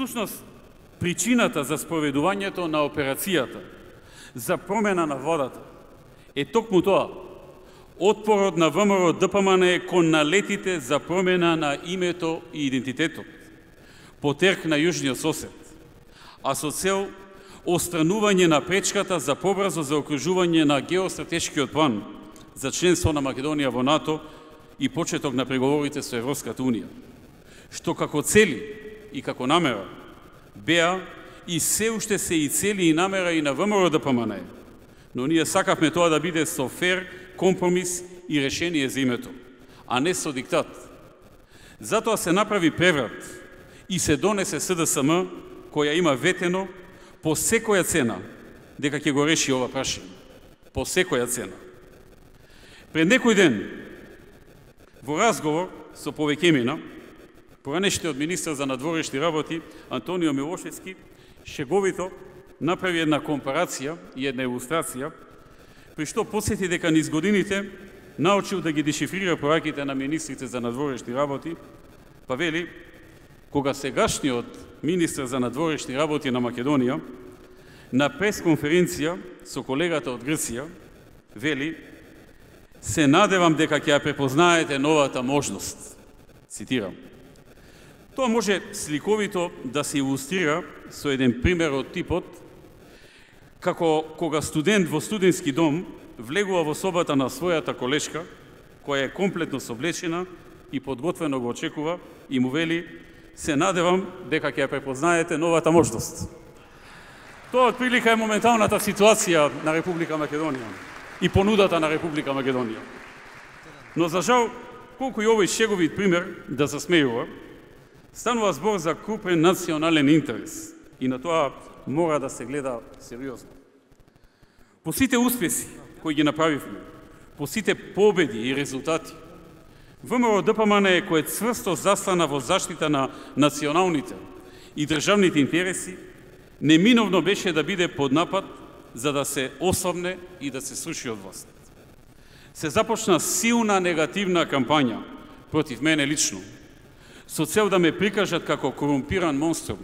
Всушност, причината за спроведувањето на операцијата за промена на водата е токму тоа. Отпорот на ВМРО ДПМН кон налетите за промена на името и идентитетот, потерк на јужниот сосед, а со цел отстранување на пречката за побрзо заокружување на геостратешкиот план за членство на Македонија во НАТО и почеток на преговорите со Европската Унија, што како цели и како намера беа и се уште се и цели и намера и на ВМРО ДПМН, но ние сакавме тоа да биде со фер компромис и решение за името, а не со диктат. Затоа се направи преврат и се донесе СДСМ, која има ветено по секоја цена дека ќе го реши ова прашање. По секоја цена. Пред некој ден, во разговор со повеќемина, поранешниот министер за надворешни работи Антонио Милошевски шеговито направи една компарација и една илустрација, при што подсети дека низ годините научил да ги дешифрира пораките на министрите за надворешни работи, па вели, кога сегашниот министер за надворешни работи на Македонија на пресконференција со колегата од Грција вели: се надевам дека ќе ја препознаете новата можност. Цитирам. Тоа може сликовито да се илустрира со еден пример од типот како кога студент во студентски дом влегува во собата на својата колешка, која е комплетно соблечена и подготвено го очекува и му вели: се надевам дека ќе ја препознаете новата можност. Тоа отприлика е моменталната ситуација на Република Македонија и понудата на Република Македонија. Но за жал, колку и овој шеговит пример да засмејува, станува збор за крупен национален интерес и на тоа мора да се гледа сериозно. По сите успеси кои ги направивме, по сите победи и резултати, ВМРО ДПМН е кој цврсто заслана во заштита на националните и државните интереси, неминовно беше да биде под напад за да се ослабне и да се сруши од власт. Се започна силна негативна кампања против мене лично, со цел да ме прикажат како корумпиран монструм,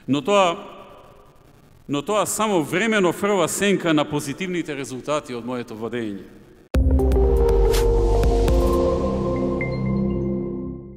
но тоа само времено фрла сенка на позитивните резултати од моето владење.